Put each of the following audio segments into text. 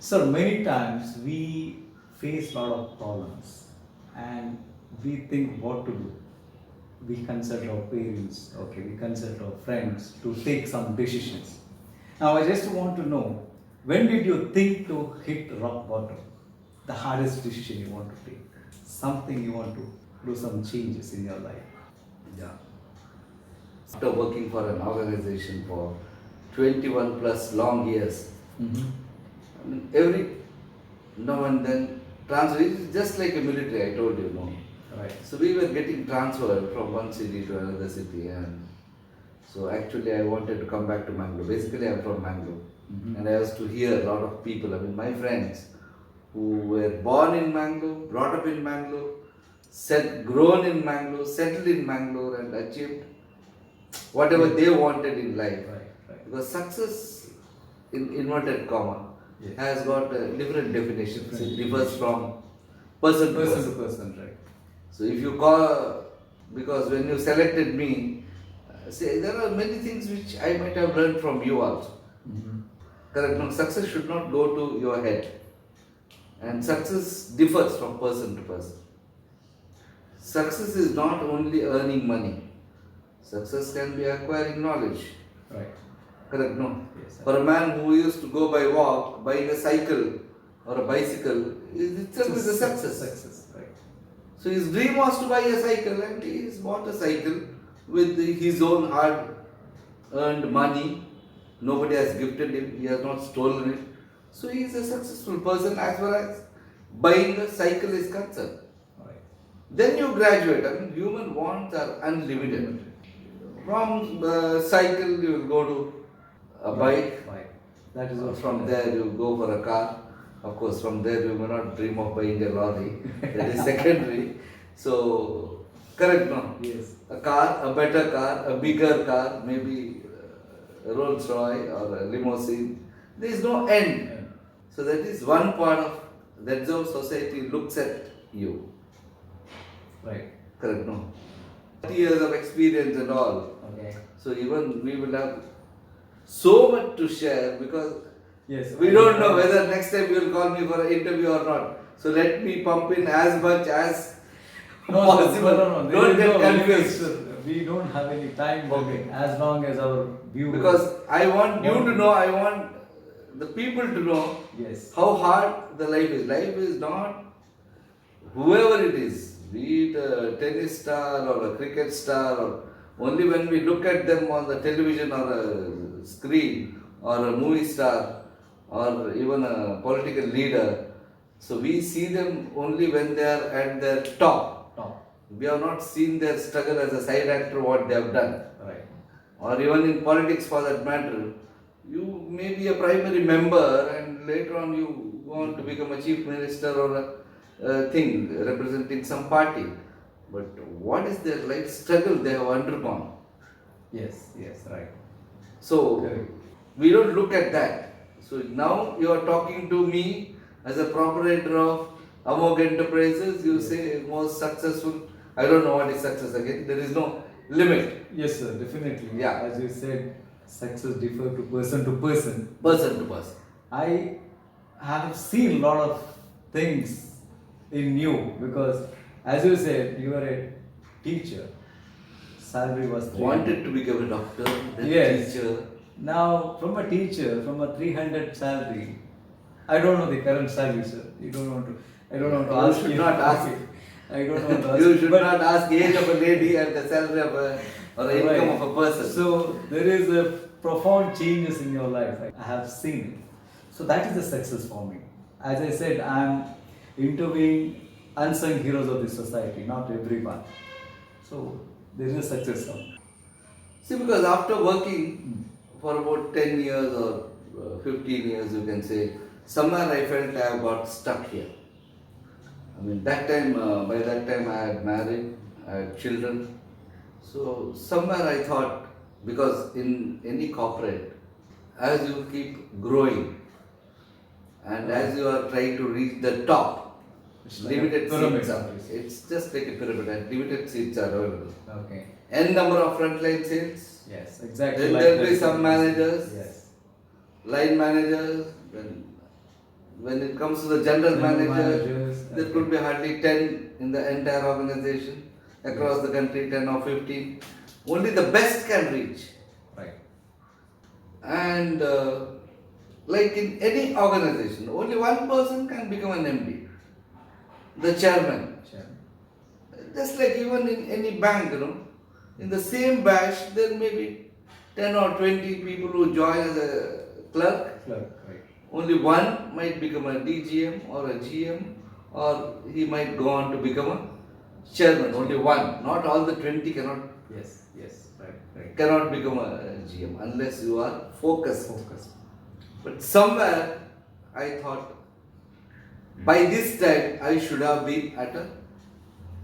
So many times we face a lot of problems and we think what to do. We consult our parents, okay, we consult our friends to take some decisions. Now I just want to know, when did you think to hit rock bottom? The hardest decision you want to take, something you want to do some changes in your life. Yeah. After working for an organization for 21 plus long years, Mm-hmm. I mean, every now and then transfer is just like a military, I told you, no. Right. So we were getting transferred from one city to another city, and so actually I wanted to come back to Mangalore. Basically, I'm from Mangalore, Mhm. and I was to hear a lot of people. I mean, my friends who were born in Mangalore, brought up in Mangalore, grown in Mangalore, settled in Mangalore, and achieved whatever they wanted in life. Right. Because success, in inverted comma, Yes. has got different definitions. Different It differs from person to Person person. to person, right? So if you call, because when you selected me, say there are many things which I might have learned from you also. Mm-hmm. Correct? No, success should not go to your head. And success differs from person to person. Success is not only earning money. Success can be acquiring knowledge. Right. Correct? No. Yes. For a man who used to go by walk, buying a cycle or a bicycle, itself is a success. Success, right. So his dream was to buy a cycle, and he has bought a cycle with his own hard earned money. Nobody has gifted him, he has not stolen it. So he is a successful person as far as buying a cycle is concerned. Right. Then you graduate. I mean, human wants are unlimited. From cycle, you will go to a bike. That is what From there, you go for a car. Of course, from there, you may not dream of buying a lorry. That is secondary. So, correct, no? Yes. A car, a better car, a bigger car, maybe a Rolls Royce or a limousine. There is no end. So, that is one part of that's how society looks at you. Right. Correct, no? 30 years of experience and all. Okay. So, even we will have so much to share because Yes. we don't know whether next time you will call me for an interview or not. So let me pump in as much as possible. No. Don't There is get no confused. limits. We don't have any time Okay. limit as long as our view. Because I want you to know, I want the people to know Yes. how hard the life is. Life is not whoever it is, be it a tennis star or a cricket star, or only when we look at them on the television or a screen or a movie star or even a political leader. So we see them only when they are at their top. We have not seen their struggle as a side actor, what they have done. Right. Or even in politics for that matter, you may be a primary member and later on you want to become a chief minister or a thing representing some party. But what is their life struggle they have undergone? Yes. Right. So Correct. we don't look at that. So now you are talking to me as a proprietor of AMOGH Enterprises. You say most successful. I don't know what is success again. There is no limit. Yes, sir. Definitely. Yeah. As you said, success differ to person to person. Person to person. I have seen a lot of things in you because, as you said, you are a teacher. Salary was 300. Wanted to become a doctor, then Yes. teacher. Now, from a teacher, from a 300 salary, I don't know the current salary, sir. I don't want to You ask should not ask. I don't want to ask. You should but- not ask age of a lady and the salary of a or the income Right. of a person. So there is a profound changes in your life. I have seen it. So that is the success for me. As I said, I am interviewing unsung heroes of the society, not everyone. So there is a success for me. See, because after working for about 10 years or 15 years, you can say, somewhere I felt I have got stuck here. I mean, that time, by that time I had married, I had children. So somewhere I thought, because in any corporate, as you keep growing and as you are trying to reach the top, It's like a limited pyramid. seats are, it's just like a pyramid and limited seats are available. Okay. N number of frontline sales, Yes, exactly. then like there will be that. some managers, Yes. line managers, then when it comes to the general manager, managers, there okay. could be hardly 10 in the entire organization across Yes. the country, 10 or 15. Only the best can reach. Right. And like in any organization, only one person can become an MD, the chairman. Sure. Just like even in any bank, in the same batch, there may be 10 or 20 people who join as a clerk. Clerk, right. Only one might become a DGM or a GM, or he might go on to become a chairman. Only one. Not all the 20 Yes, yes, right. cannot become a GM unless you are focused. Focus. But somewhere I thought by this time I should have been at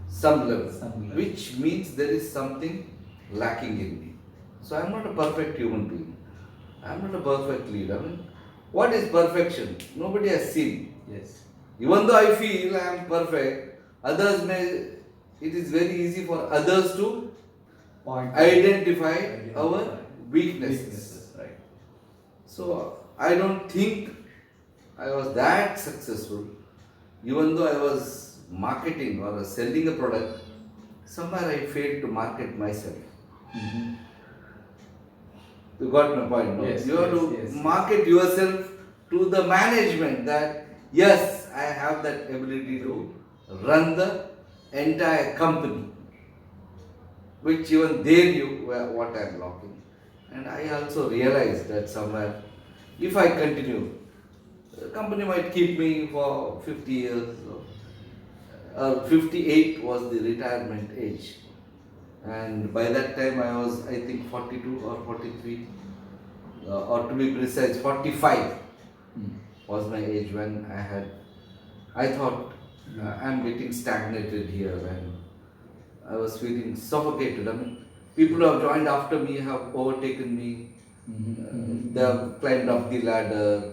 some level, Some level. which means there is something lacking in me. So I am not a perfect human being. I am not a perfect leader. I mean, what is perfection? Nobody has seen. Yes. Even though I feel I am perfect, others may. It is very easy for others to Point. identify our weaknesses. Weaknesses, right. So I don't think I was that successful. Even though I was marketing or selling a product, somewhere I failed to market myself. Mm-hmm. You got my point, no? Yes, You have to yes. market yourself to the management that yes, I have that ability to run the entire company, which even they knew what I am lacking. And I also realized that somewhere, if I continue, the company might keep me for 50 years. 58 was the retirement age. And by that time I was, I think, 42 or 43, or to be precise, 45 was my age when I thought I'm getting stagnated here, and I was feeling suffocated. I mean, people who have joined after me have overtaken me. They have climbed up the ladder,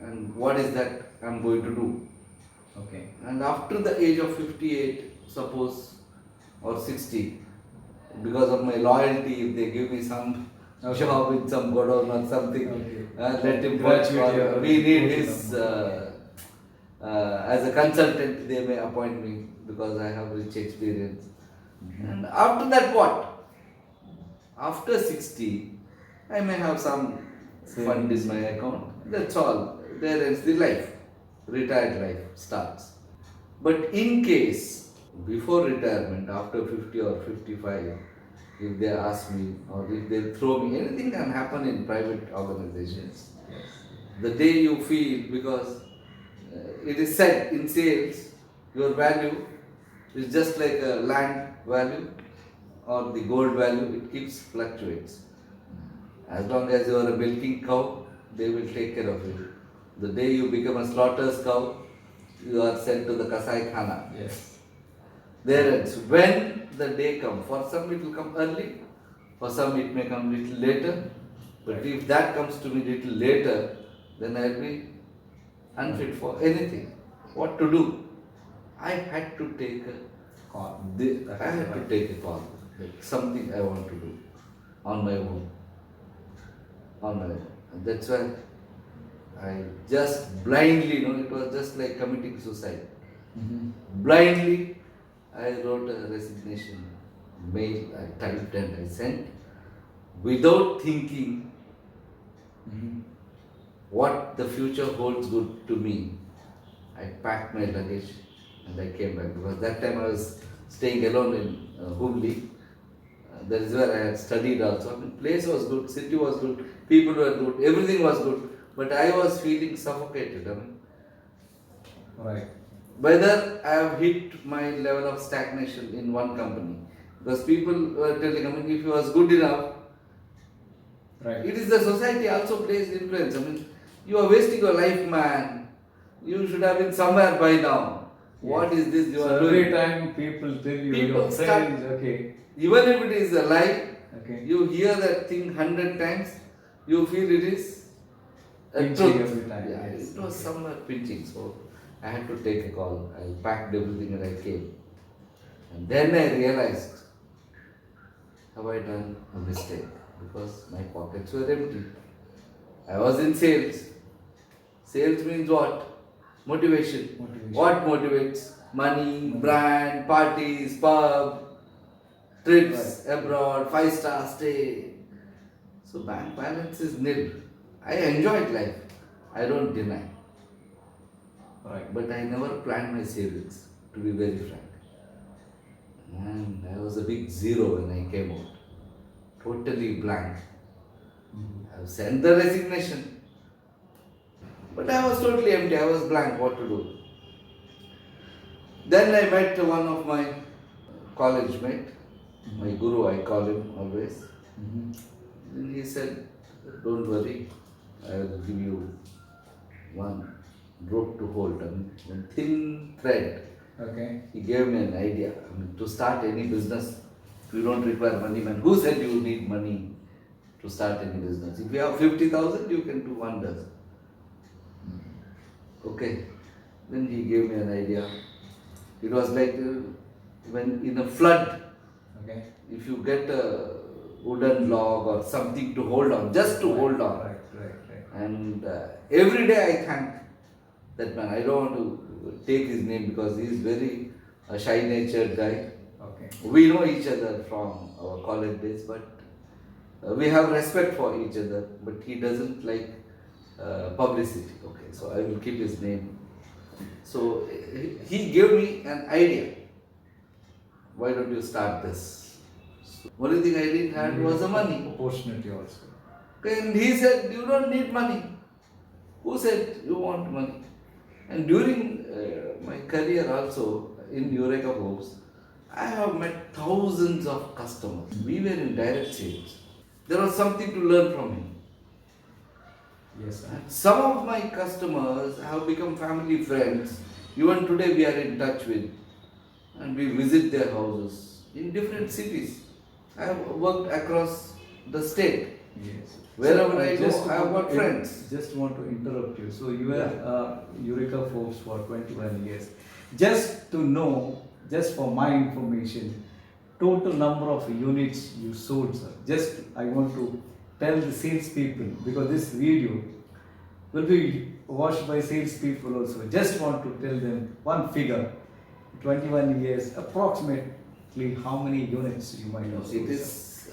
and what is that I'm going to do? Okay. And after the age of 58, suppose, or 60, because of my loyalty, if they give me some job in some godown or something, let him work for, we need his, as a consultant, they may appoint me because I have rich experience. And after that, what? After 60, I may have some fund in my account. That's all. There ends the life. Retired life starts. But in case, before retirement, after 50 or 55, if they ask me or if they throw me, anything can happen in private organizations. Yes. The day you feel, because it is said in sales, your value is just like a land value or the gold value, it keeps fluctuates. As long as you are a milking cow, they will take care of you. The day you become a slaughter's cow, you are sent to the Kasai Khana. Yes. There ends. When the day comes, for some it will come early, for some it may come little later. But if that comes to me little later, then I will be unfit for anything. What to do? I had to take a Call. I had to take a call. Like something I want to do on my own. On my own. And that's why I just blindly, it was just like committing suicide. Blindly, I wrote a resignation mail, I typed and I sent without thinking what the future holds good to me. I packed my luggage and I came back because that time I was staying alone in Hubli. That is where I had studied also. I mean, place was good, city was good, people were good, everything was good, but I was feeling suffocated. I mean, Right. whether I have hit my level of stagnation in one company, because people were telling, I mean, if you was good enough, Right. it is the society also plays influence. I mean, you are wasting your life, man. You should have been somewhere by now. What is this you So are every doing? time people tell you, People your start- friends, okay. Even if it is a lie, Okay. you hear that thing 100 times, you feel it is a Pinching truth. every time, Yeah, yes. it was Okay. somewhere pinching. So I had to take a call. I packed everything and I came. And then I realized, have I done a mistake? Because my pockets were empty. I was in sales. Sales means what? Motivation. Motivation. What motivates? Money, brand, parties, pub, trips abroad, 5-star stay. So bank balance is nil. I enjoyed life. I don't deny. Right. But I never planned my savings, to be very frank. And I was a big zero when I came out. Totally blank. I have sent the resignation. But I was totally empty. I was blank. What to do? Then I met one of my college mate, my guru, I call him always. And he said, don't worry, I will give you one rope to hold, one thin thread. Okay. He gave me an idea. To start any business, you don't require money, man. Who said you need money to start any business? If you have 50,000, you can do wonders. Okay. Then he gave me an idea. It was like when in a flood, Okay. if you get a wooden log or something to hold on, just to hold on. Right. And every day I thank that man. I don't want to take his name because he is very shy-natured guy. Okay. We know each other from our college days, but we have respect for each other. But he doesn't like publicity. Okay, so I will keep his name. So he gave me an idea. Why don't you start this? So, only thing I didn't have was the money. Opportunity also. And he said, you don't need money. Who said you want money? And during my career also in Eureka Homes, I have met thousands of customers. We were in direct sales. There was something to learn from him. Yes, sir. And some of my customers have become family friends. Even today we are in touch with, and we visit their houses in different cities. I have worked across the state. Yes. Wherever I just go, I have got friends. Just want to interrupt you. So you were Eureka folks for 21 years. Just to know, just for my information, total number of units you sold, sir. Just I want to tell the salespeople because this video will be watched by salespeople also. Just want to tell them one figure. 21 years, approximately how many units you might have sold? It is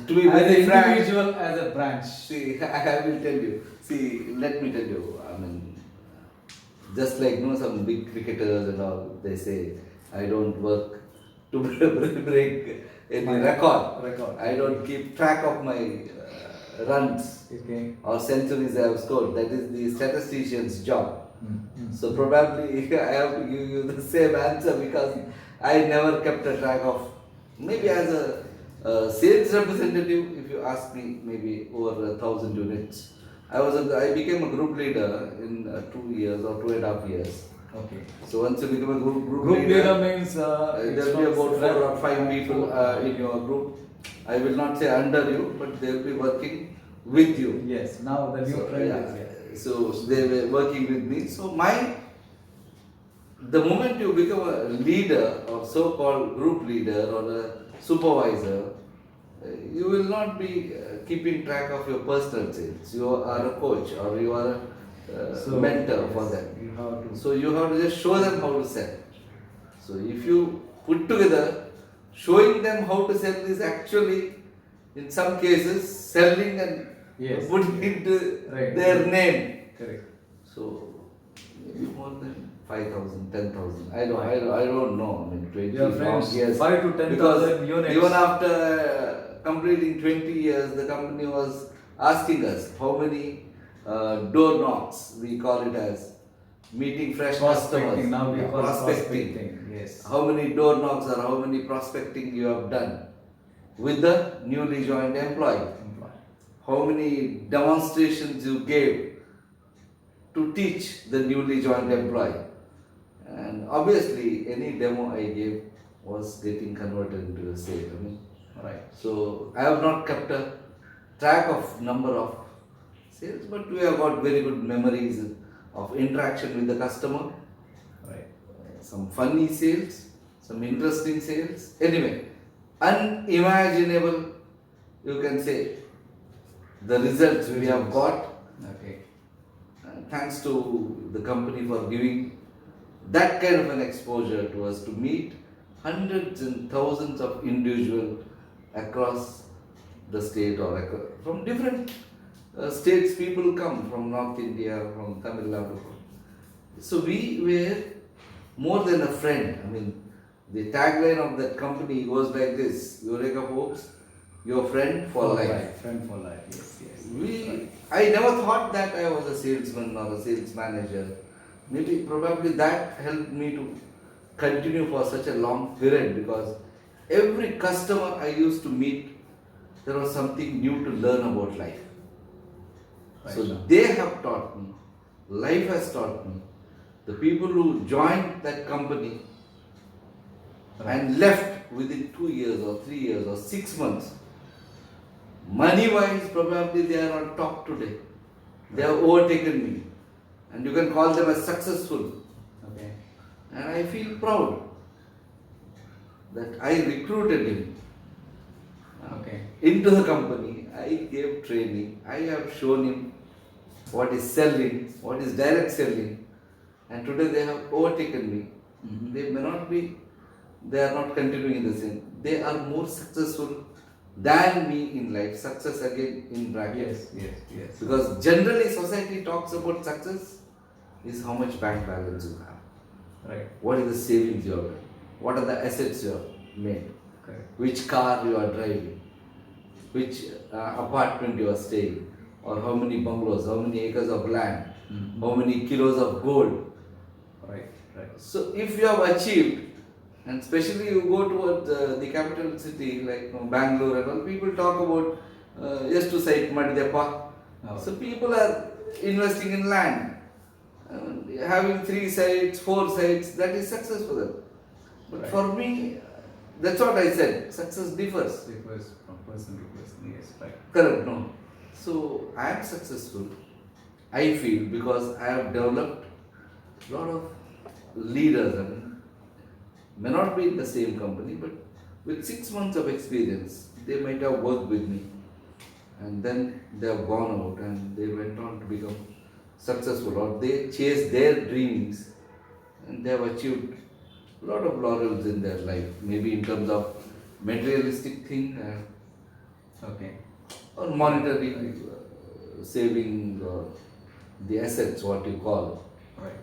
to be as very an frank. individual, as a branch. See, I will tell you. See, let me tell you. Just like some big cricketers and all, they say, I don't work to break any record. I don't keep track of my runs or centuries I have scored. That is the statistician's job. So probably I have to give you the same answer because I never kept a track of. Maybe as a sales representative, if you ask me, maybe over 1,000 units. I became a group leader in 2 years or 2.5 years. Okay. So once you become a group leader means there will be about 4 or 5 people in your group. I will not say under you, but they will be working with you. Yes. Now the new trend is here. So they were working with me. So the moment you become a leader or so-called group leader or a supervisor, you will not be keeping track of your personal sales. You are a coach or you are a mentor for them. So you have to just show them how to sell. So if you put together, showing them how to sell is actually, in some cases, selling and putting into their name. Correct. So maybe more than 5,000, 10,000. I don't know. 20 long years. 5 to 10,000 units. Even after completing 20 years, the company was asking us how many door knocks, we call it as meeting fresh customers. Now we call prospecting. Yes. How many door knocks or how many prospecting you have done with the newly joined employee? How many demonstrations you gave to teach the newly joined employee? And obviously, any demo I gave was getting converted into a sale. Right. So I have not kept a track of number of sales, but we have got very good memories of interaction with the customer. Right. Some funny sales, some interesting sales. Anyway, unimaginable, you can say, the results we have got. Okay. thanks to the company for giving that kind of an exposure to us to meet hundreds and thousands of individuals across the state or from different states. People come from North India, from Tamil Nadu. So we were more than a friend. I mean, the tagline of that company goes like this: Eureka folks, your friend for life. Friend for life, yes, yes. I never thought that I was a salesman or a sales manager. Maybe, probably that helped me to continue for such a long period, because every customer I used to meet, there was something new to learn about life. Right, So sir. they have taught me, life has taught me. The people who joined that company Right. and left within 2 years or 3 years or 6 months, money wise, probably they are on top today. They have overtaken me, and you can call them as successful. Okay. And I feel proud that I recruited him Okay. into the company. I gave training. I have shown him what is selling, what is direct selling, and today they have overtaken me. Mhm. They may not be, they are not continuing in the same. They are more successful than me in life. Success again in brackets. Yes. Because generally society talks about success is how much bank balance you have. Right. What is the savings you have done? What are the assets you have made? Correct. Which car you are driving? Which apartment you are staying? Or how many bungalows? How many acres of land? Mhm. How many kilos of gold? Right. So if you have achieved, and especially you go towards the capital city like Bangalore and all, people talk about just to site Madhyapa. Oh. So people are investing in land. Having 3 sites, 4 sites, that is success for them. But Right. for me, that's what I said. Success differs. Differs from person to person, yes, right. Correct, no. So I am successful, I feel, because I have developed a lot of leaders. I mean, may not be in the same company, but with 6 months of experience, they might have worked with me, and then they have gone out and they went on to become successful, or they chased their dreams and they have achieved a lot of laurels in their life, maybe in terms of materialistic thing Okay. or monetary savings or the assets, what you call. Right.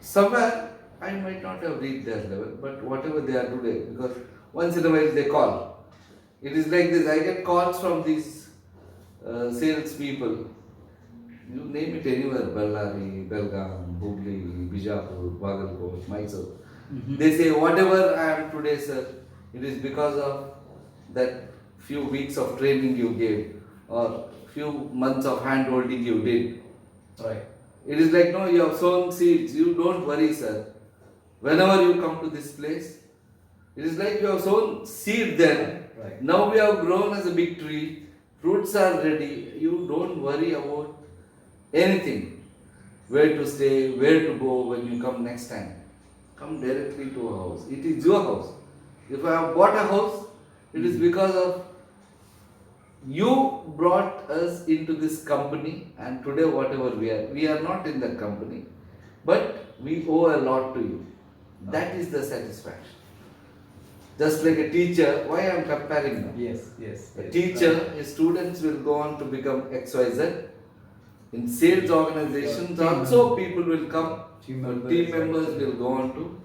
Somewhere I might not have reached their level, but whatever they are today, because once in a while they call. It is like this: I get calls from these sales people. You name it anywhere: Ballari, Belgaum, Hubli, Bijapur, Bagalkot, Mysore. Mhm. They say, whatever I am today, sir, it is because of that few weeks of training you gave, or few months of hand holding you did. Right. It is like, no, you have sown seeds. You don't worry, sir. Whenever you come to this place, it is like you have sown seed then. Right. Now we have grown as a big tree. Fruits are ready. You don't worry about anything. Where to stay, where to go when you come next time. Come directly to a house. It is your house. If I have bought a house, it is because of you brought us into this company, and today whatever we are not in that company, but we owe a lot to you. That is the satisfaction. Just like a teacher, why I am comparing now? Yes. A teacher, his students will go on to become XYZ. In sales organizations Team also people will come, Team but members, team members right. will go on to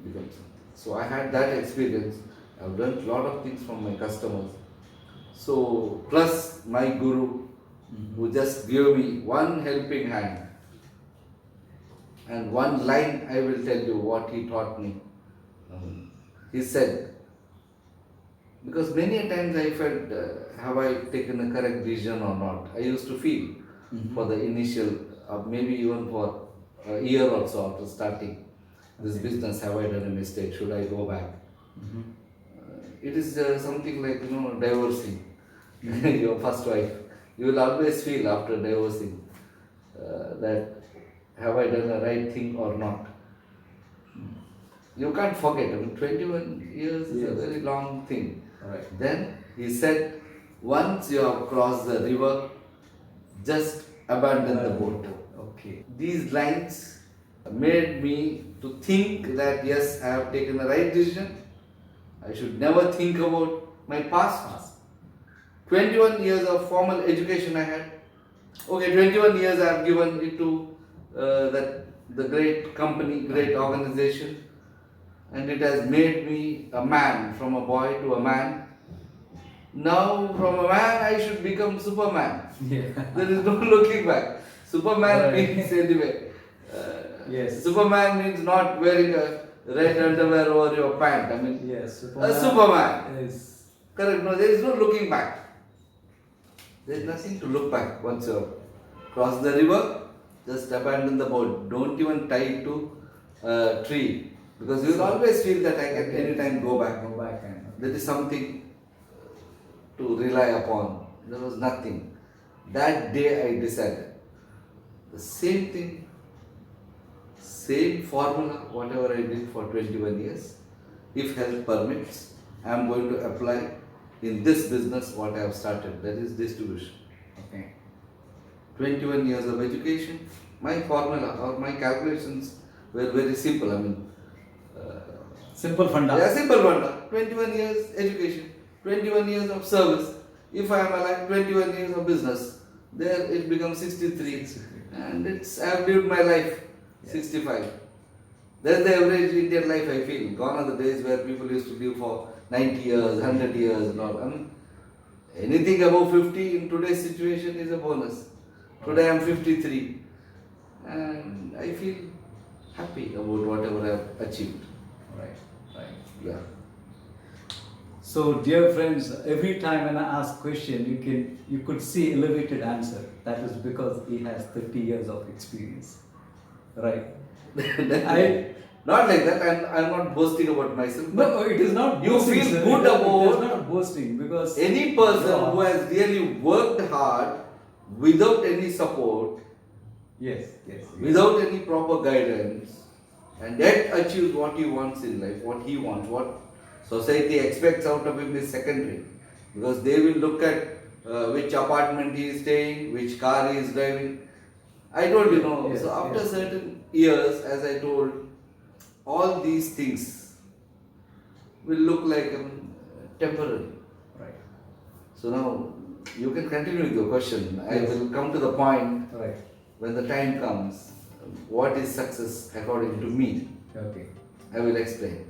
become something. So I had that experience. I've learned a lot of things from my customers. So plus my guru, who just gave me one helping hand and one line, I will tell you what he taught me. He said, because many a times I felt, have I taken a correct decision or not? I used to feel for the initial, maybe even for a year or so after starting this business, have I done a mistake? Should I go back? It is something like, divorcing your first wife. You will always feel after divorcing that have I done the right thing or not? You can't forget. I mean, 21 years is a Yes. very long thing. Right. Then he said, once you have crossed the river, just abandon the boat. Okay. These lines made me to think that yes, I have taken the right decision. I should never think about my past. 21 years of formal education I had. Okay, 21 years I have given it to the great company, great organization, and it has made me a man, from a boy to a man. Now, from a man, I should become Superman. Yeah. There is no looking back. Superman Right. means anyway. Yes. Superman means not wearing a red underwear over your pant. I mean, Yes. a Superman. Is Correct. No, there is no looking back. There is nothing to look back. Once you cross the river, just abandon the boat. Don't even tie it to a tree, because you will always feel that I can anytime go back. go back and There is something to rely upon. There was nothing. That day I decided. The same thing, same formula, whatever I did for 21 years. If health permits, I am going to apply in this business what I have started, that is distribution. okay. 21 years of education, my formula or my calculations were very simple. I mean, Simple funda. yeah, simple one. 21 years education, 21 years of service. If I am alive, 21 years of business. There it becomes 63. And I have lived my life, 65. That's the average Indian life, I feel. Gone are the days where people used to live for 90 years, 100 years and all. I mean, anything above 50 in today's situation is a bonus. Today I am 53. And I feel happy about whatever I have achieved. Right. Right. Yeah. So, dear friends, every time when I ask question, you could see elevated answer. That is because he has 30 years of experience, right? Not like that. I'm not boasting about myself. But No, it is not. you boasting, feel sir. good It is about not boasting because any person Yeah. who has really worked hard without any support, Yes. Yes. without any proper guidance, and yet achieves what he wants in life, what he wants, what society expects out of him is secondary, because they will look at which apartment he is staying, which car he is driving. I told you, know. Yes, So after yes. certain years, as I told, all these things will look like temporary. Right. So now you can continue with your question. I will come to the point Right. when the time comes. What is success according to me? Okay. I will explain.